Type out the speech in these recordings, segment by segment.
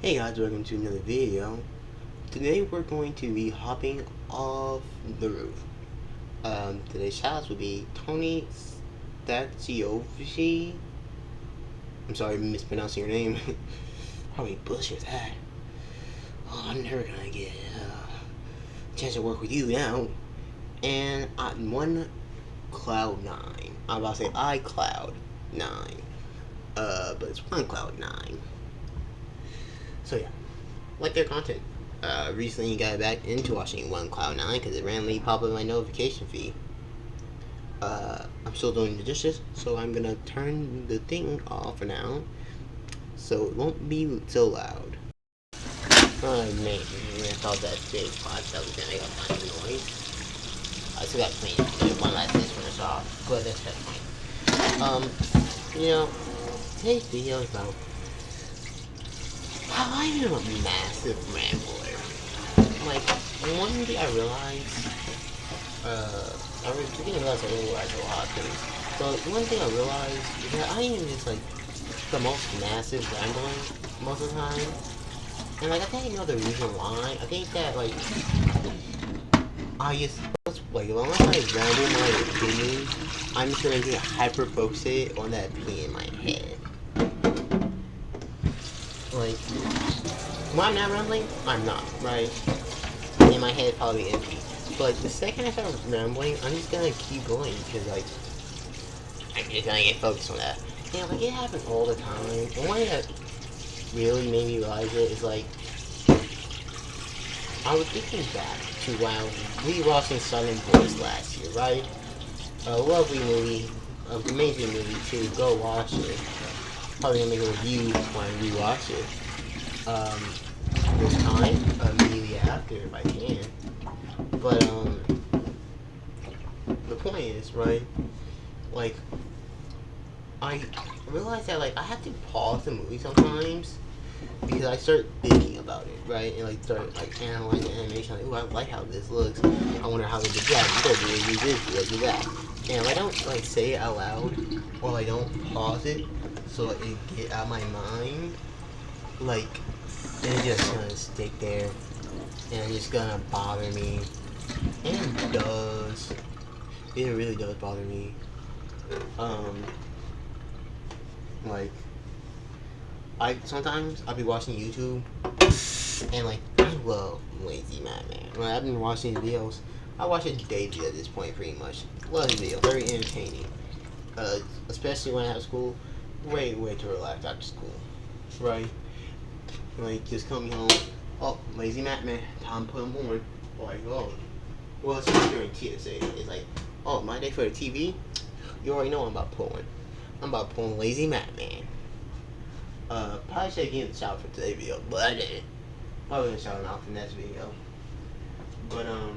Hey guys, welcome to another video. Today we're going to be hopping off the roof. Today's shoutouts will be Tony Staciovici. I'm sorry I'm mispronouncing your name. Probably butchered that. Oh, I'm never gonna get a chance to work with you now. And on one Cloud9. I'm about to say iCloud9. But it's one Cloud9. So yeah. Like their content. Recently got back into watching One Cloud 9 because it randomly popped up in my notification feed. I'm still doing the dishes, so I'm gonna turn the thing off for now, so it won't be so loud. Oh man, I thought that big box that was gonna make a bunch of noise. I still got clean one last dish finish off, but that's just fine. Today's video is about how I'm a massive rambler. Like, one thing I realized, I didn't realize I really realized a lot of things. So, one thing I realized is that I am just, like, the most massive rambling most of the time. And, like, I think I know the reason why. I think that, like, I just, like, unless I ramble my opinion, I'm just going to get hyper-focused on that opinion in my head. Like, when I'm not rambling, I'm not, right? In my head, probably empty. But the second I start rambling, I'm just gonna keep going because, like, I'm just gonna get focused on that. And, like, it happens all the time. And one thing that really made me realize it is, like, I was thinking back to when I was rewatching Sun and Boys last year, right? A lovely movie, an amazing movie to go watch it. Probably gonna make a review when I rewatch it. This time, immediately after, if I can. But, the point is, right, like, I realized that, like, I have to pause the movie sometimes because I start thinking about it, right, and, like, start, like, analyzing the animation, like, ooh, I like how this looks, I wonder how they did that, you gotta do this, do that, and if I don't, like, say it out loud, or I don't pause it, so it get out of my mind, like, it's just gonna stick there, and it's just gonna bother me, and it does. It really does bother me. Um, like, sometimes I'll be watching YouTube, and like, I love Lazy Madman. When I've been watching his videos, I watch it daily at this point, pretty much. Love his videos, very entertaining. Especially when I have school, way to relax after school, right? Like, just coming home, oh, Lazy Madman, time to put him on. Like, oh, well, it's just during TSA. It's like, oh, my day for the TV? You already know I'm about pulling. I'm about pulling Lazy Madman. Probably should have given a shout for today's video, but I didn't. Probably gonna shout him out for next video. But, I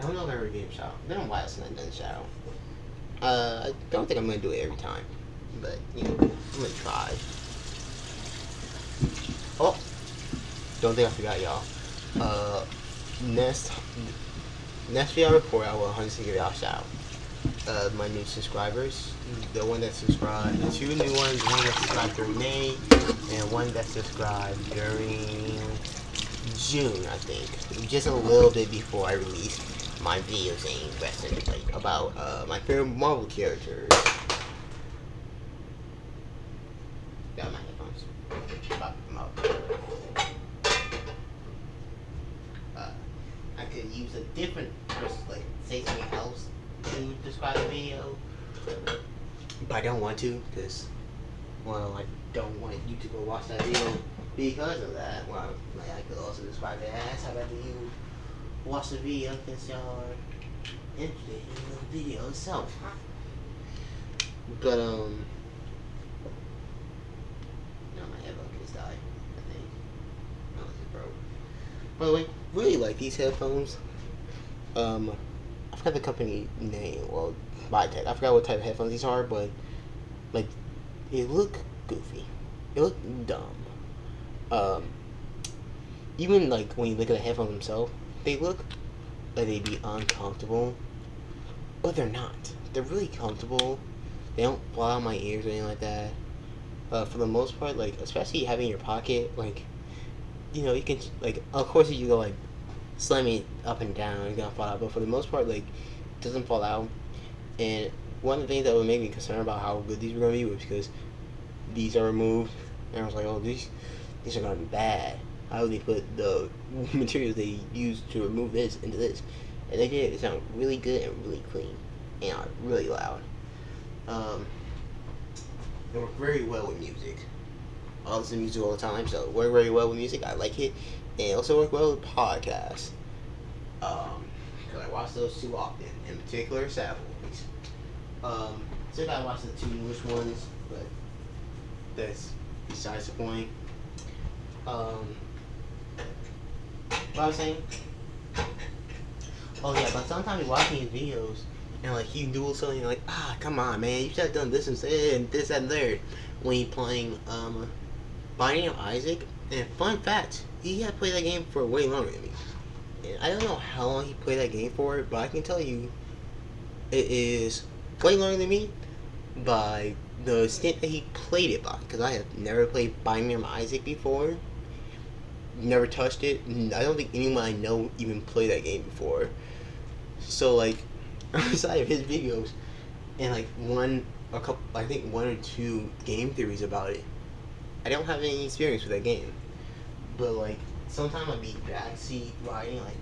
don't know if I ever gave him a shout. It's been a while since I've done a shout. I don't think I'm gonna do it every time. But, you know, I'm gonna try. Oh! Don't think I forgot, y'all. Next video I record, I will 100% give y'all a shout. My new subscribers, the one that subscribed, the two new ones, one that subscribed during May, and one that subscribed during June, I think. Just a little bit before I released my video saying like about my favorite Marvel characters. Got my headphones. Pop them out. I could use a different person, like say something else to describe the video, but I don't want to because, well, I don't want you to go watch that video because of that. Well, like, I could also describe it as how about you watch the video because y'all are interested in the video itself. But now my headphone just died. I think. No, it's broke. By the way, really like these headphones. I forgot the company name. Well, Bytech. I forgot what type of headphones these are, but like, it look goofy. It look dumb. Um, Even like when you look at the headphones themselves, they look like they'd be uncomfortable, but they're not. They're really comfortable. They don't blow out my ears or anything like that. For the most part, like especially having in your pocket, like you can like of course if you go like slam it up and down, it's gonna fall out. But for the most part, like it doesn't fall out. And one of the things that would make me concerned about how good these were gonna be was because these are removed, and I was like, oh these are gonna be bad. How would they put the materials they used to remove this into this? And they did. It sounded really good and really clean, and really loud. Um, it worked very well with music. I listen to music all the time, so it worked very well with music. I like it, and it also worked well with podcasts. Because I watch those too often, in particular, Sad Boys. Since I watched the two newest ones, but that's besides the point. What I was saying? Oh yeah, but sometimes you're watching these videos and like you do something like, come on man, you should have done this instead and this and third when you playing Binding of Isaac. And fun fact, he had played that game for way longer than me. And I don't know how long he played that game for, but I can tell you it is way longer than me by the stint that he played it by. Because I have never played Binding of Isaac before. Never touched it. I don't think anyone I know even played that game before. So like, outside of his videos and like I think one or two game theories about it, I don't have any experience with that game. But like, sometimes I'd be backseat riding like,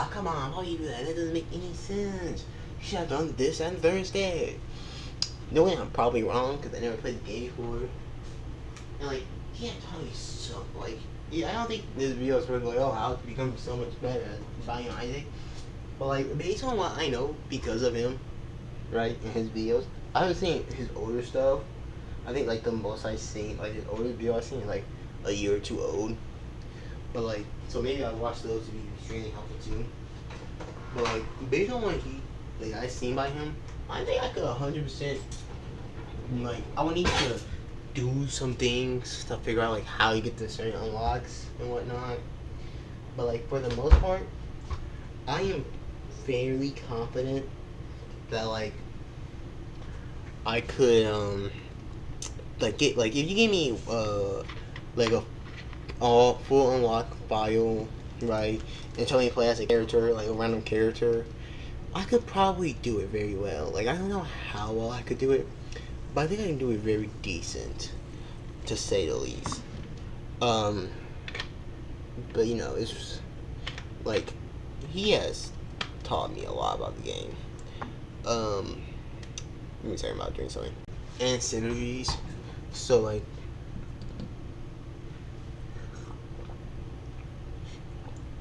come on, why do you do that? That doesn't make any sense. You should have done this and Thursday. Knowing I'm probably wrong because I never played the game before. And like, he can't tell me something like. Yeah, I don't think this video is supposed to be like, how to become so much better at Binding of Isaac. But like, based on what I know because of him, right, in his videos, I haven't seen his older stuff. I think like the most I've seen, like his older video I've seen is like a year or two old. But like, so maybe I'll watch those to be extremely helpful too. But like, based on what I've seen by him, I think I could 100%, like, I would need to do some things to figure out like how you get to certain unlocks and whatnot. But like for the most part, I am fairly confident that like I could like get like if you give me like a all full unlock file, right, and tell me to play as a character, like a random character, I could probably do it very well. Like I don't know how well I could do it, but I think I can do it very decent, to say the least. But it's like he has taught me a lot about the game. Let me tell you about doing something. And synergies. So like,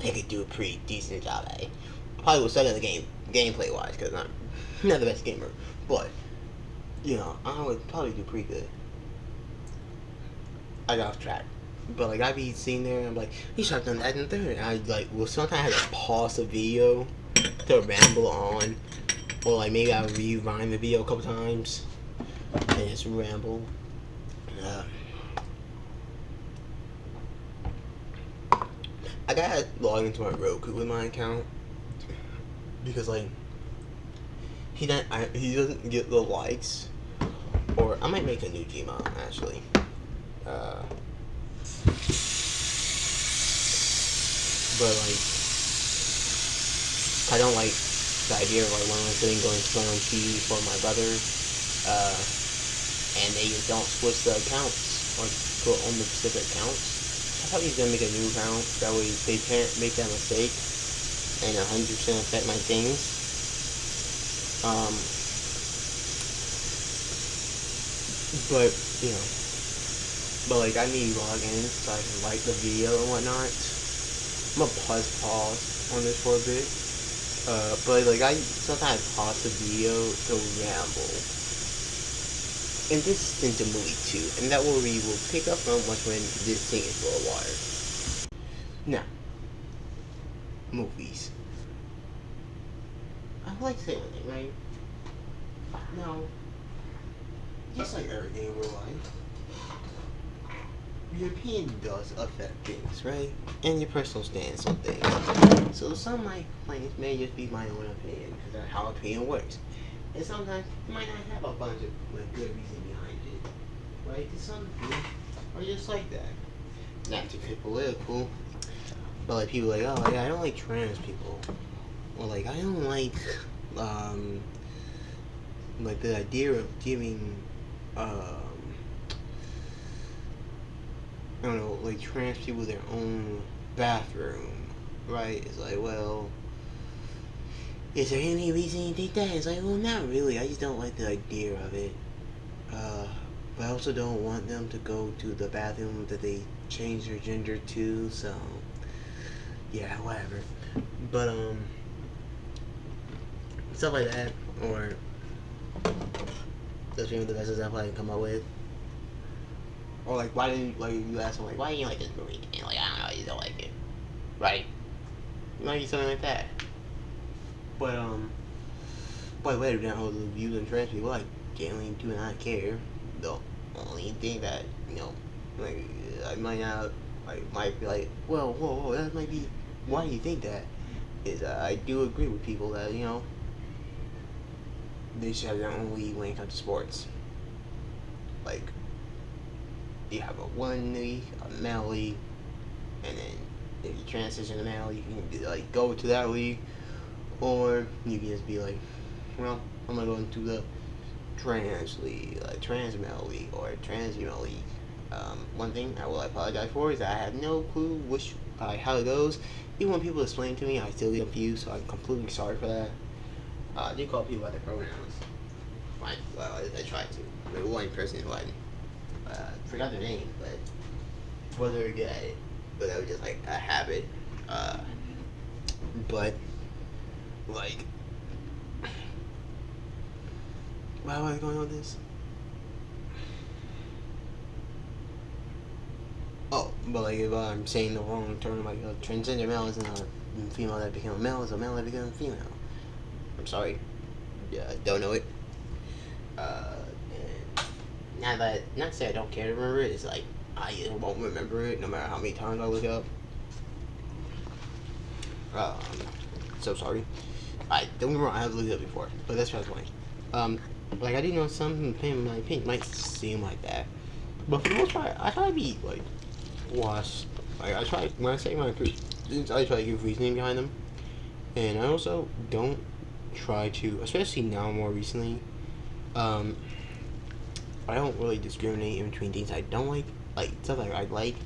they could do a pretty decent job at it. Probably will suck at the game gameplay wise because I'm not the best gamer, but I would probably do pretty good. I got off track. But like I'd be sitting there and I'm like, you should have done that and third. And I like will sometimes have to pause the video to ramble on. Or like maybe I'll rewind the video a couple times and just ramble. I gotta log into my Roku with my account because like he doesn't get the likes. Or I might make a new Gmail actually. But like I don't like the idea of like when I'm sitting going to play on TV for my brother, and they don't switch the accounts or put on the specific accounts. I thought he was gonna make a new account that way they can't make that mistake and 100% affect my things. But but like I need to log in so I can like the video and whatnot. I'm gonna pause on this for a bit. But like I sometimes pause the video to ramble. And this is into movie 2, and that where we will pick up from much when this thing is full of water. Now, movies. I would like to say one thing, right? Now, just like everything in real life, your opinion does affect things, right? And your personal stance on things. So some of my complaints may just be my own opinion, because that's how opinion works. And sometimes you might not have a bunch of good reason behind it. right? Because some people are just like that. Not to get political, but like people like, oh yeah, I don't like trans people, or like I don't um, like the idea of giving, I don't know, like trans people their own bathroom, right? It's like, well, is there any reason you think that? It's like, well, not really. I just don't like the idea of it. Uh, but I also don't want them to go to the bathroom that they change their gender to. So, yeah, whatever. But stuff like that, or that's maybe the best example I can come up with. Or like, why didn't like you ask them like, why didn't you like this movie? And like, I don't know, you don't like it, right? You might be something like that. But but later down all the views on trans people, I generally do not care. The only thing that like I might not, might be like, well, whoa, that might be. Why do you think that? Is I do agree with people that they should have their own league when it comes to sports. Like you have a one league, a male league, and then if you transition to male, you can like go to that league, or you can just be like, well, I'm gonna go into the trans league, trans male league, or trans female league. One thing I will apologize for is that I have no clue how it goes. Even when people explain it to me, I still get confused. So I'm completely sorry for that. I do call people by their pronouns. Fine. Well, I tried to. But one person who I forgot their name, but wasn't very good at it. But that was just like a habit. But like, why was I going on with this? Oh, but like if I'm saying the wrong term, like a transgender male isn't a female that became a male, it's a male that became a female. I'm sorry, don't know it. And not to say I don't care to remember it. It's like I won't remember it no matter how many times I look it up. So sorry. I don't remember. I have looked it up before, but that's just point. Like I do know some in my opinion might seem like that, but for the most part, I try to be like washed. Like I try when I say my opinions, I try to give reasoning behind them, and I also don't try to, especially now more recently. I don't really discriminate in between things I don't like stuff I like,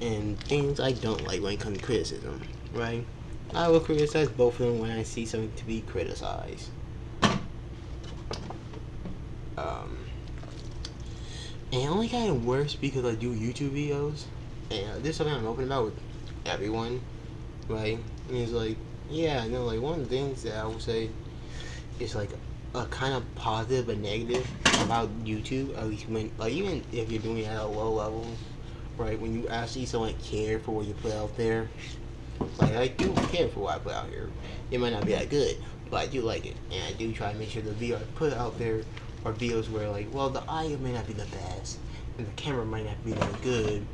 and things I don't like when it comes to criticism. Right? I will criticize both of them when I see something to be criticized. And it only got worse because I do YouTube videos, and this is something I'm open about with everyone, right? And it's like, yeah, like one of the things that I would say is like a kind of positive but negative about YouTube, at least when, like, even if you're doing it at a low level, right? When you actually someone care for what you put out there, like I do care for what I put out here. It might not be that good, but I do like it, and I do try to make sure the video I put out there are videos where, like, well, the audio may not be the best, and the camera might not be that good,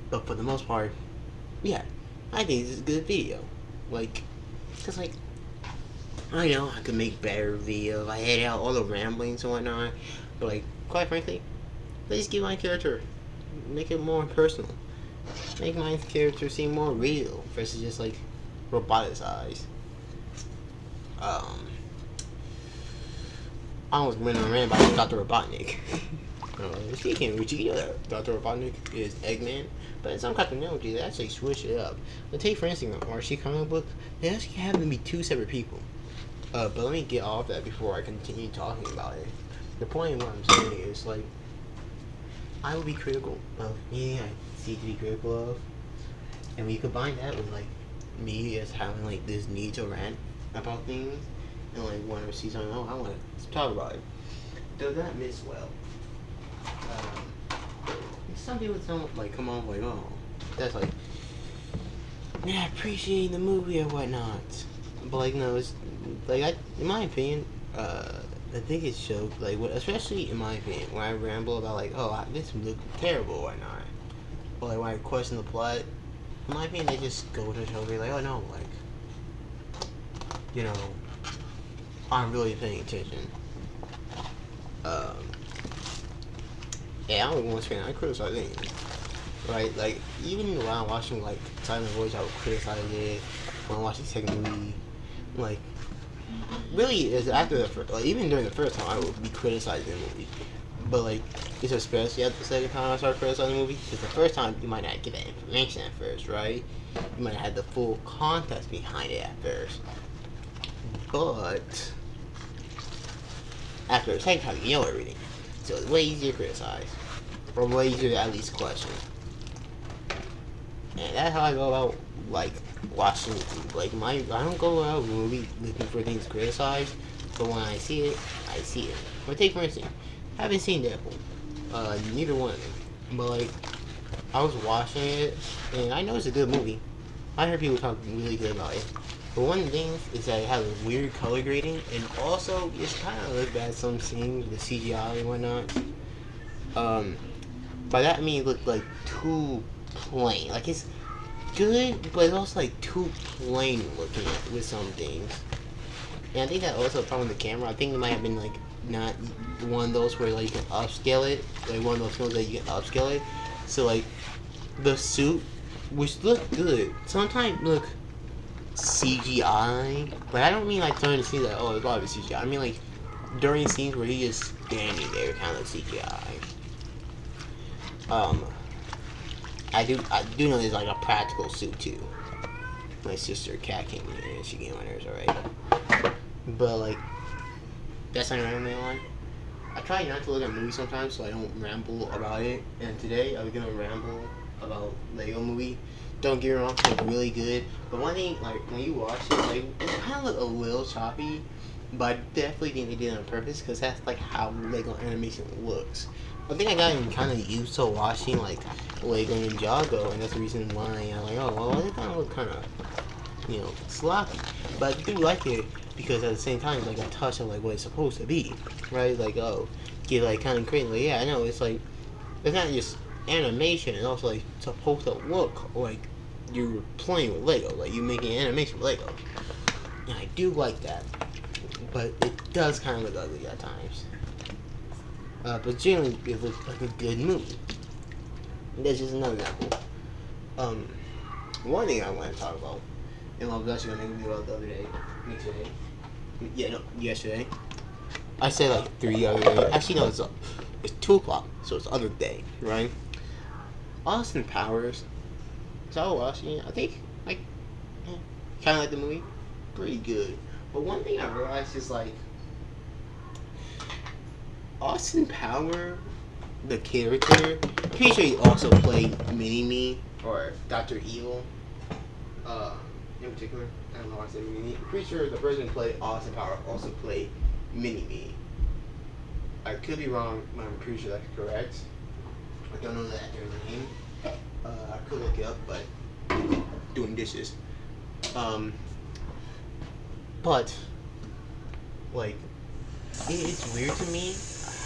but for the most part, yeah, I think this is a good video. Like, cause like, I know I could make better videos. I edit out all the ramblings and whatnot, but like, quite frankly, let's give my character, make it more personal. Make my character seem more real versus just like roboticized. I almost went on a rant about Dr. Robotnik. Speaking of which, you know that Dr. Robotnik is Eggman, but in some cartoon analogy, they actually switch it up. Let's take for instance, RC comic book, they actually have them be two separate people. But let me get off that before I continue talking about it. The point of what I'm saying is, like, I would be critical of anything I see to be critical of, and we combine that with like me as having like this need to rant about things, and like when I see something, oh, I want to talk about it. Does that miss well? Some people don't like come on like, oh, that's like, yeah, appreciating the movie or whatnot. But like, no, it's like in my opinion, I think it showed like, especially in my opinion, when I ramble about like, oh, this looked terrible or not, or like when I question the plot. In my opinion, they just go to show me like, oh no, like, I'm really paying attention. Yeah, I don't want to say I criticize anything. Right? Like, even when I'm watching, like, Silent Voice, I would criticize it. When I'm watching the second movie, like, really, is after the first, like, even during the first time, I would be criticizing the movie. But, like, it's especially at the second time I start criticizing the movie, because the first time, you might not get that information at first, right? You might not have the full context behind it at first. But, after the second time, you know everything. So it's way easier to criticize. Or way easier to at least question. And that's how I go about, like, watching, like, I don't go out movie looking for things to criticize, but when I see it, I see it. But take for instance, I haven't seen Deadpool. Neither one of them. But, like, I was watching it, and I know it's a good movie. I heard people talk really good about it. But one of the things is that it has a weird color grading, and also, it's kind of look bad some scenes, the CGI and whatnot. By that I mean it looked, like, too plain. Like, it's good, but it's also, like, too plain looking at with some things. And I think that also a problem with the camera. I think it might have been, like, not one of those where, like, you can upscale it. Like, one of those films that you can upscale it. So, like, the suit, which looked good, sometimes look CGI. But I don't mean, like, during the scene that, oh, it's probably CGI. I mean, like, during scenes where he's just standing there, kind of CGI. I do know there's, like, a practical suit too. My sister Kat came in here and she gave my nerves alright. But, like, that's not rambling on. I try not to look at movies sometimes so I don't ramble about it. And today I was gonna ramble about Lego Movie. Don't get me wrong, it's, like, really good. But one thing, like, when you watch it, like, it kind of look a little choppy. But I definitely think they did it on purpose because that's, like, how Lego animation looks. I think I got kind of used to watching, like, Lego Ninjago, and that's the reason why I'm like, oh, well, it kind of look kind of, you know, sloppy. But I do like it because at the same time, it's like a touch of, like, what it's supposed to be, right? Like, oh, get, like, kind of crazy. Like, yeah, I know, it's like, it's not just animation, it's also, like, supposed to look like you're playing with Lego, like, you're making animation with Lego. And I do like that, but it does kind of look ugly at times. But generally, it looks like a good movie. That's just another example. One thing I want to talk about, and I was actually going to make a video about the other day, yesterday. Yeah, no, yesterday. I said like 3 other day. Actually, no, it's 2 o'clock, so it's the other day, right? Austin Powers. So I was watching it. I think, like, kind of like the movie. Pretty good. But one thing I realized is, like, Austin Power, the character, pretty sure he also played Mini-Me or Dr. Evil. In particular, I don't know why I said Mini-Me. I'm pretty sure the person who played Austin Power also played Mini-Me. I could be wrong, but I'm pretty sure that's correct. I don't know the actor's name. I could look it up, but doing dishes. But, like, it's weird to me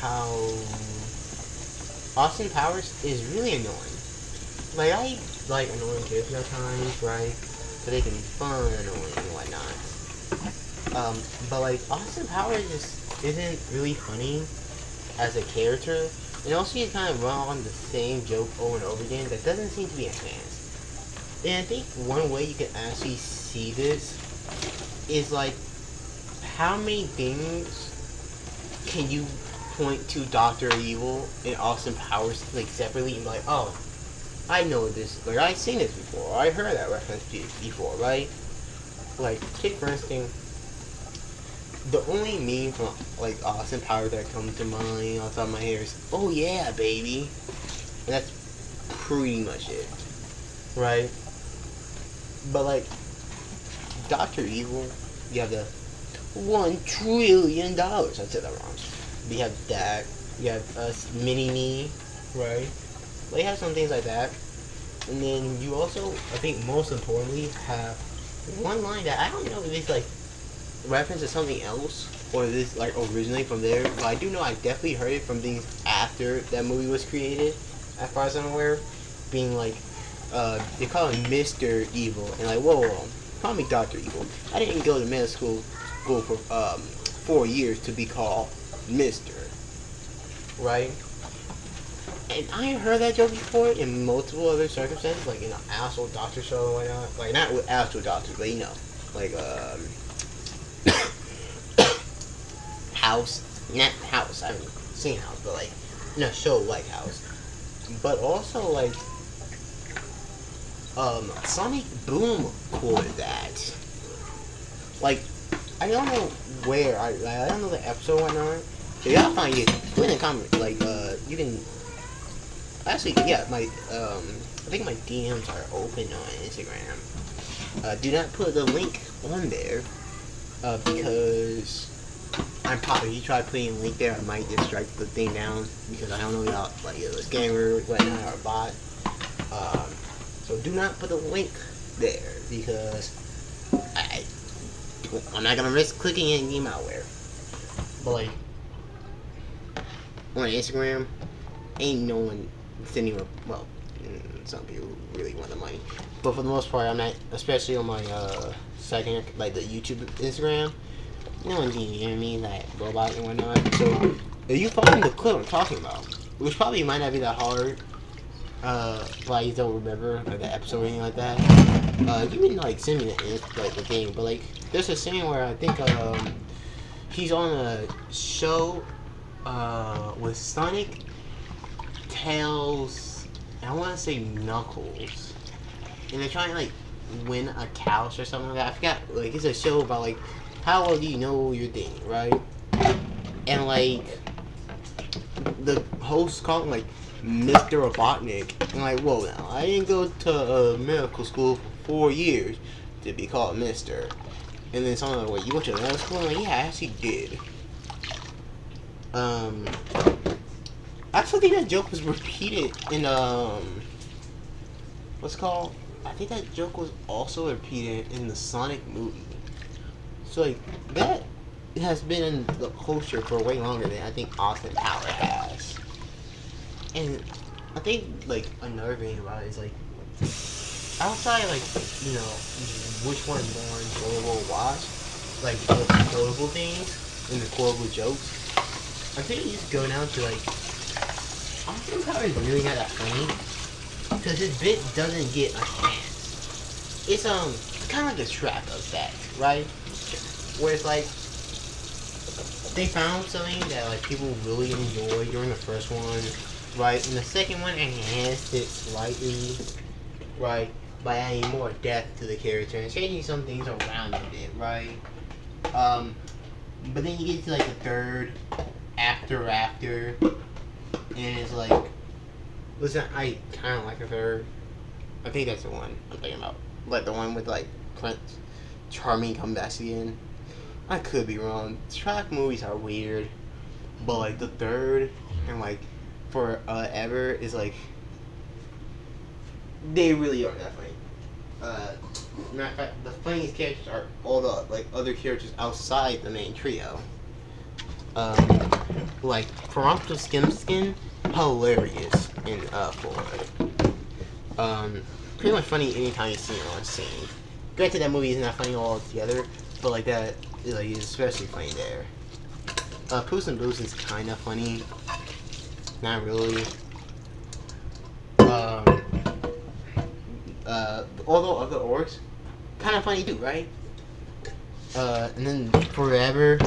how Austin Powers is really annoying. Like, I like annoying characters at times, right? But they can be fun, annoying, and whatnot. But, like, Austin Powers just isn't really funny as a character. And also, you kind of run on the same joke over and over again that doesn't seem to be enhanced. And I think one way you can actually see this is, like, how many things can you point to Dr. Evil and Austin Powers, like, separately and be like, oh, I know this, like, I've seen this before, I heard that reference before, right? Like, take for instance, the only meme from, like, Austin Powers that comes to mind off the top of my head is, oh yeah, baby. And that's pretty much it, right? But, like, Dr. Evil, you have the $1 trillion. I said that wrong. You have that. You have Mini-Me, right? Like, you have some things like that. And then you also, I think most importantly, have one line that I don't know if it's, like, reference to something else or this, like, originally from there. But I do know I definitely heard it from things after that movie was created, as far as I'm aware. Being like, they call him Mr. Evil. And like, whoa, call me Dr. Evil. I didn't go to medical school for 4 years to be called Mr. Right? And I ain't heard that joke before in multiple other circumstances, like in an actual doctor show and whatnot. Like not with actual doctors, but like House, not House. I haven't seen House, but like in a show like House. But also like Sonic Boom quoted that. Like I don't know where I don't know the episode or whatnot. So y'all find it. Put in the comment. Like you can actually yeah my I think my DMs are open on Instagram. Do not put the link on there because I'm probably you try putting a link there, I might just strike the thing down because I don't know y'all like a scammer, whatnot, or a bot. So do not put a link there because I'm not gonna risk clicking any malware. But like on Instagram, ain't no one sending well, some people really want the money, but for the most part, I'm not. Especially on my second, like the YouTube Instagram, no one's DMing me like robot and whatnot. So if you find the clip I'm talking about, which probably might not be that hard, but I just don't remember like the episode or anything like that. You can like send me the thing, but like there's a scene where I think he's on a show with Sonic, Tails, and I want to say Knuckles, and they're trying to like win a couch or something like that. I forgot. Like it's a show about like how well do you know your thing, right? And like the host called him like Mr. Robotnik, and like whoa now I didn't go to medical school for 4 years to be called Mister. And then someone like, wait, you went to medical school? I'm like, yeah, I actually did. I actually think that joke was repeated in what's it called? I think that joke was also repeated in the Sonic movie. So like that has been in the culture for way longer than I think Austin Power has. And I think like another thing about it is like outside like you know which one is more enjoyable to watch, like the quotable things and the quotable jokes. I think you just go down to like Austin Powers really not that funny because his bit doesn't get a chance. It's kind of like a trap effect, right? Where it's like they found something that like people really enjoyed during the first one, right? And the second one enhanced it slightly, right? By adding more depth to the character and changing some things around a bit, right? But then you get to like the third after, and it's like, listen, I kind of like the third. I think that's the one I'm thinking about, like the one with like Prince Charming come back again. I could be wrong. Track movies are weird, but like the third and like forever is like they really are that funny. Matter of fact, the funniest characters are all the like other characters outside the main trio. Like Toronto Skin, hilarious in 4. Pretty much funny anytime you see it on scene. Granted, that movie is not funny altogether, but like that, like is especially funny there. Puss in Boots is kind of funny, not really. Although other orcs, kind of funny too, right? And then Forever,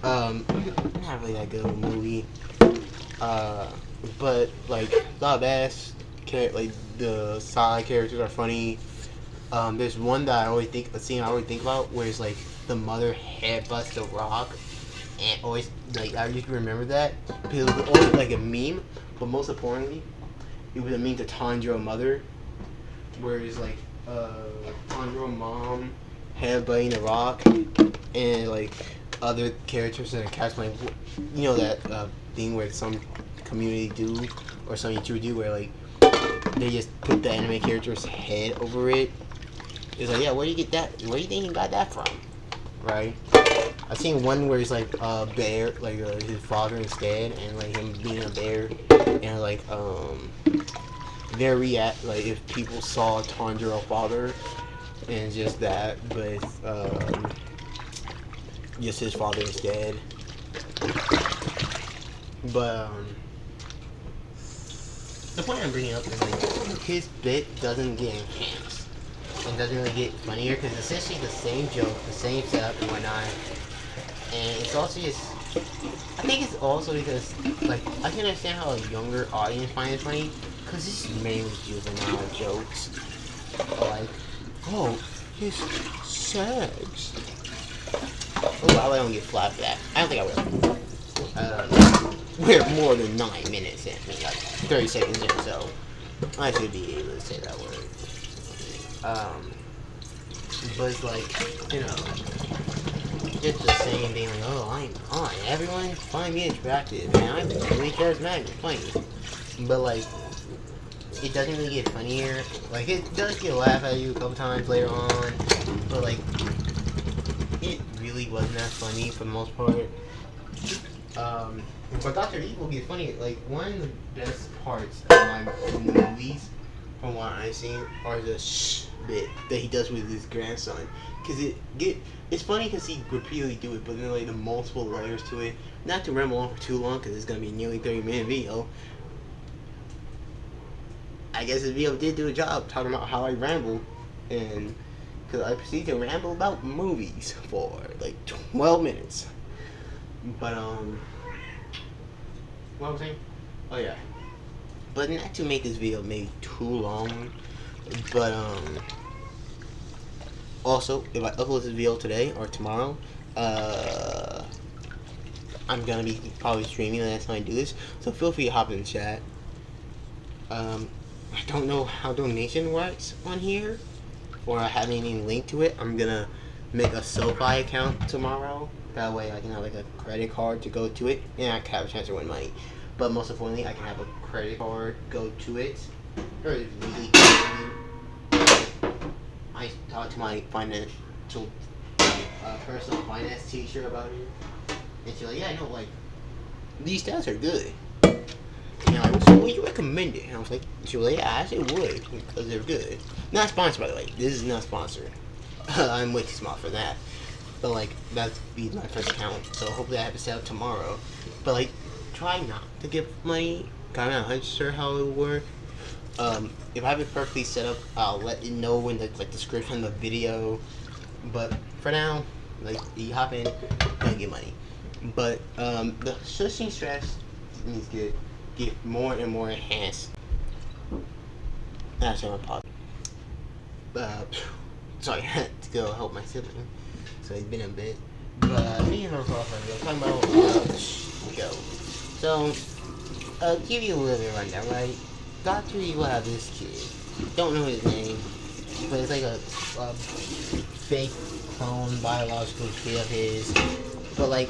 not really that good of a movie. But like the best, like the side characters are funny. There's one that a scene I always think about where it's like the mother headbutts the rock, and always like I used to remember that because it was always like a meme, but most importantly, it was a meme to Tanjiro mother, where it's like Tanjiro mom headbutting the rock, and like other characters in the cast like you know that thing where some community do or some YouTuber do where like they just put the anime character's head over it. It's like, yeah, where do you get that? Where do you think he got that from? Right? I've seen one where he's like a bear, like his father instead, and like him being a bear, and like their react like if people saw Tanjiro father, and just that, but just his father is dead. But the point I'm bringing up is like his bit doesn't get enhanced and doesn't really get funnier because it's essentially the same joke, the same setup and whatnot. And it's also just, I think it's also because like I can understand how a younger audience finds it funny because it's mainly juvenile jokes. Like, oh, his sex. Oh, I don't get flat for that. I don't think I will. We're more than 9 minutes in. I mean, like 30 seconds in, so I should be able to say that word. But it's like, you know, just the same thing. Like, oh, I'm fine. Everyone find me attractive, and I'm really charismatic and funny. But like, it doesn't really get funnier. Like, it does get a laugh at you a couple times later on, but like, it really wasn't that funny for the most part. But Dr. Evil gets funny. Like, one of the best parts of my movies, from what I've seen, are the shh bit that he does with his grandson. Cause it's funny because he repeatedly do it, but then like the multiple layers to it. Not to ramble on for too long, cause it's gonna be a nearly 30-minute video. I guess this video did do a job talking about how I ramble, and cause I proceed to ramble about movies for like 12 minutes. But what was I saying? Oh yeah. But not to make this video maybe too long, but also if I upload this video today or tomorrow, I'm gonna be probably streaming the next time I do this, so feel free to hop in the chat. I don't know how donation works on here, or I have any link to it. I'm gonna make a SoFi account tomorrow. That way I can have like a credit card to go to it, and I can have a chance to win money. But most importantly, I can have a credit card go to it. Or really, I talked to my financial, personal finance teacher about it, and she's like, yeah, I know, like, these stats are good. And I'm like, so would you recommend it? And I was like, she was like, yeah, I actually would, because they're good. Not sponsored, by the way. This is not sponsored. I'm way too smart for that. But like, that'd be my first account, so hopefully I have it set up tomorrow. But like, try not to give money. I'm not sure how it will work. If I have it perfectly set up, I'll let you know in the like description of the video. But for now, like, you hop in, don't get money. But the shushing stress needs to get more and more enhanced. That's my pod. Sorry, I had to go help my sibling, so he's been a bit. But me and my girlfriend are talking about go. So, give you a little bit of rundown, right? Dr. Evil have this kid. Don't know his name, but it's like a fake clone biological kid of his. But like,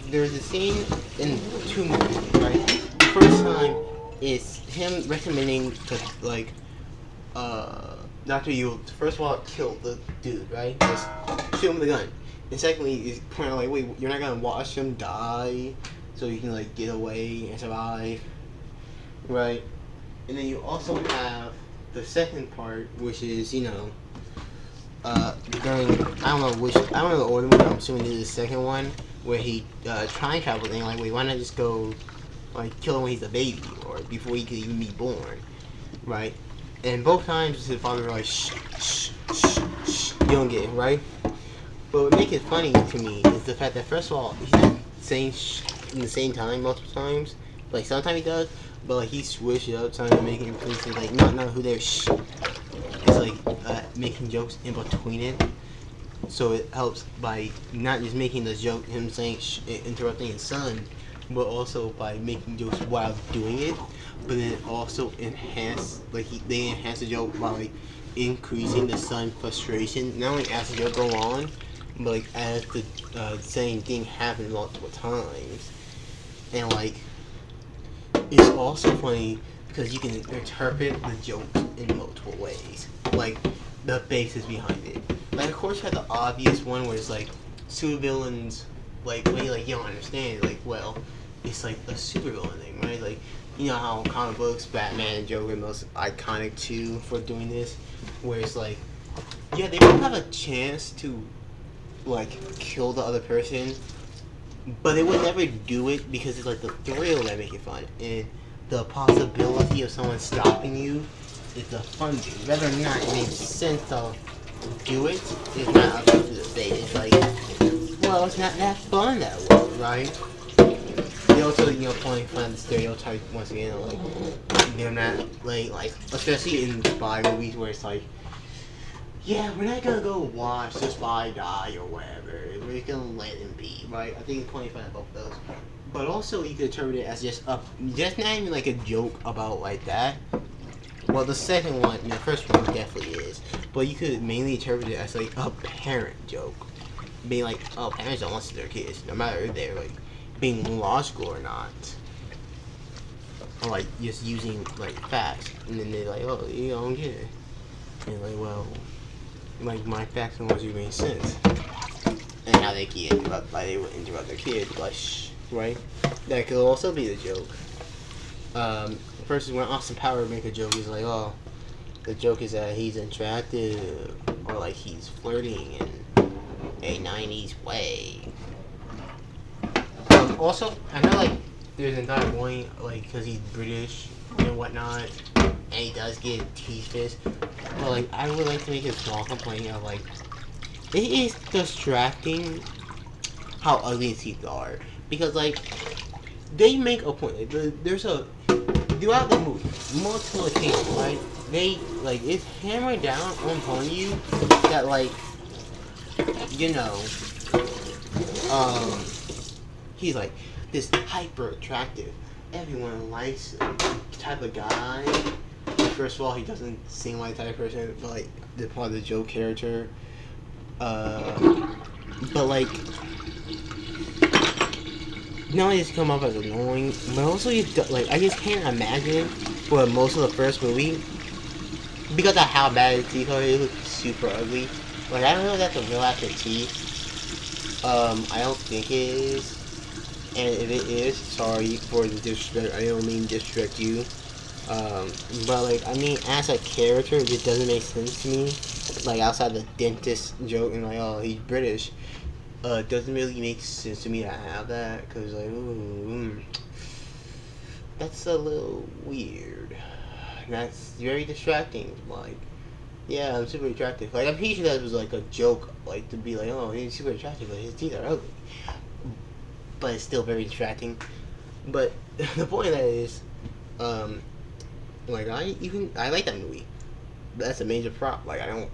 there's a scene in 2 movies, right? The first time is him recommending to like Dr. Evil to first of all kill the dude, right? Just shoot him with a gun. And secondly, is pointing out like, wait, you're not gonna watch him die so you can like get away and survive, right? And then you also have the second part, which is, you know, during, I don't know the order, but I'm assuming this is the second one, where he time traveled and like, wait, why not just go like kill him when he's a baby or before he could even be born, right? And both times his father was like, shh, shh, shh, shh, you don't get it, right? But what makes it funny to me is the fact that first of all, he's not saying shh in the same time multiple times. Like sometimes he does, but like he switched it up, trying to make it places like not know who they're shh. It's like making jokes in between it, so it helps by not just making the joke him saying shh, interrupting his son, but also by making jokes while doing it. But then also enhance they enhance the joke by like increasing the son's frustration. Not only as the joke go on, but like as the same thing happens multiple times. And like, it's also funny because you can interpret the joke in multiple ways. Like the basis behind it. Like of course you have the obvious one where it's like supervillains, like when you don't understand, like, well, it's like a supervillain thing, right? Like, you know how comic books, Batman and Joker are most iconic too for doing this, where it's like, yeah, they don't have a chance to like kill the other person, but they would never do it because it's like the thrill that make it fun. And the possibility of someone stopping you is the fun thing. Whether or not it makes sense to do it is not up to the debate. It's like, well, it's not that fun that way, right? They also, playing fun the stereotype once again, like they're not like especially in spy movies where it's like, yeah, we're not gonna go watch the spy die or whatever. We're gonna let him be, right? I think it's plenty fun at both of those. But also, you could interpret it as just not even like a joke about like that. Well, the second one, the first one definitely is, but you could mainly interpret it as like a parent joke, being like, oh, parents don't listen to their kids, no matter if they're like being logical or not, or like just using like facts, and then they're like, oh, you don't get it, and like, well, like my facts and logic make sense, and how they can interrupt, like they would interrupt their kid, like shh, right? That could also be the joke. Versus when Austin Power make a joke, he's like, oh, the joke is that he's attractive, or like he's flirting in a '90s way. Also, I know like there's another point, like because he's British and whatnot, and he does get teeth fist. But like, I would like to make a small complaint of like, it is distracting how ugly his teeth are, because like they make a point. Like, there's a throughout the movie, multiple occasions, right? They like it's hammered down on you that like, you know, um, he's like this hyper attractive, everyone likes him type of guy. First of all, he doesn't seem like that type of person, but like the part of the joke character. But like, not only does he come up as annoying, but also like I just can't imagine for most of the first movie, because of how bad his teeth are, they look super ugly. Like I don't know if that's a real actor teeth. I don't think it is. And if it is, sorry for the disrespect. I don't mean disrespect you. But like, I mean, as a character, it just doesn't make sense to me. Like outside the dentist joke and like, oh, he's British. It doesn't really make sense to me to have that, because like, ooh, that's a little weird. That's very distracting. Like, yeah, I'm super attractive. Like, I'm pretty sure that was like a joke, like to be like, oh, he's super attractive, but his teeth are ugly. But it's still very distracting. But the point of that is, like I like that movie. But that's a major prop. Like I don't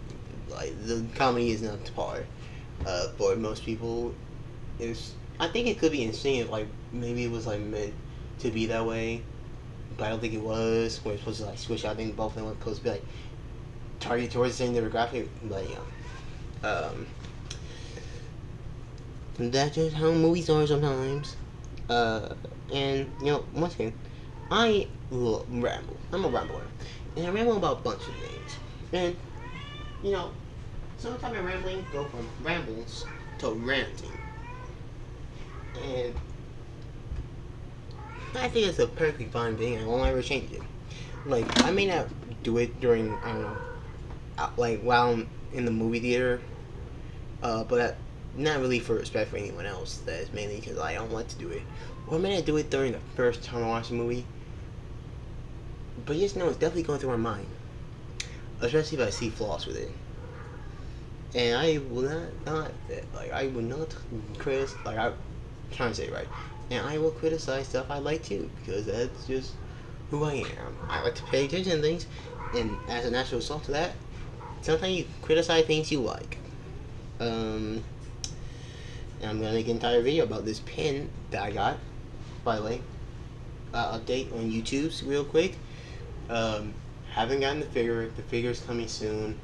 like the comedy is not to par. For most people, I think it could be interesting if like maybe it was like meant to be that way, but I don't think it was. When it's supposed to like switch out, I think both of them were supposed to be like targeted towards the same demographic. But that's just how movies are sometimes. And once again, I will ramble. I'm a rambler, and I ramble about a bunch of things. And sometimes rambling go from rambles to ranting, and I think it's a perfectly fine thing. I won't ever change it. Like I may not do it during I don't know, like while I'm in the movie theater, but not really for respect for anyone else. That is mainly because I don't want to do it. Or I may not do it during the first time I watch the movie. But just know it's definitely going through my mind, especially if I see flaws with it. And I will not like I will not criticize, like I'm trying to say it right. And I will criticize stuff I like too, because that's just who I am. I like to pay attention to things, and as a natural result of that, sometimes you criticize things you like. And I'm gonna make an entire video about this pin that I got. By the way, update on YouTube's real quick. Haven't gotten the figure. The figure's coming soon.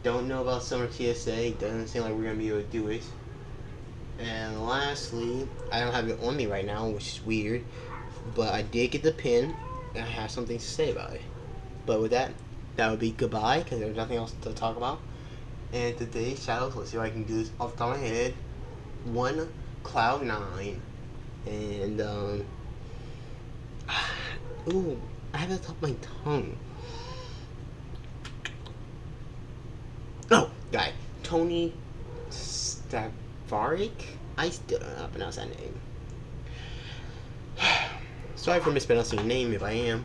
Don't know about summer TSA. Doesn't seem like we're gonna be able to do it. And lastly, I don't have it on me right now, which is weird. But I did get the pin, and I have something to say about it. But with that, that would be goodbye, because there's nothing else to talk about. And today's shadows, let's see if I can do this off the top of my head. One Cloud9. And ooh, I have it on top of my tongue. Oh, guy, Tony Stavaric. I still don't know how to pronounce that name. Sorry for mispronouncing your name if I am.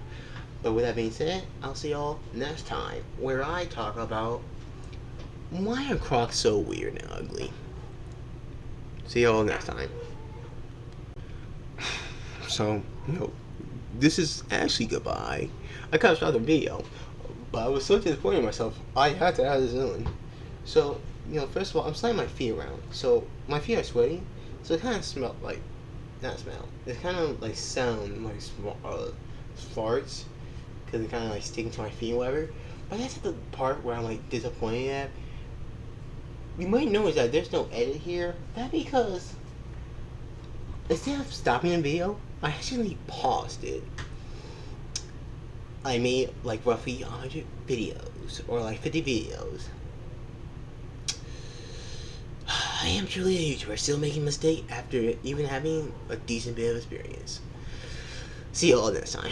But with that being said, I'll see y'all next time, where I talk about why are Crocs so weird and ugly. See y'all next time. So, this is actually goodbye. I kind of stopped the video, but I was so disappointed in myself, I had to add this in. So, first of all, I'm sliding my feet around. So, my feet are sweaty, so it kind of smelled like, not smell, it kind of like sound like farts, because it kind of like sticking to my feet or whatever. But that's the part where I'm like disappointed at. You might notice that there's no edit here. That's because instead of stopping the video, I actually paused it. I made like roughly 100 videos, or like 50 videos. I am truly a YouTuber, still making mistakes after even having a decent bit of experience. See you all next time.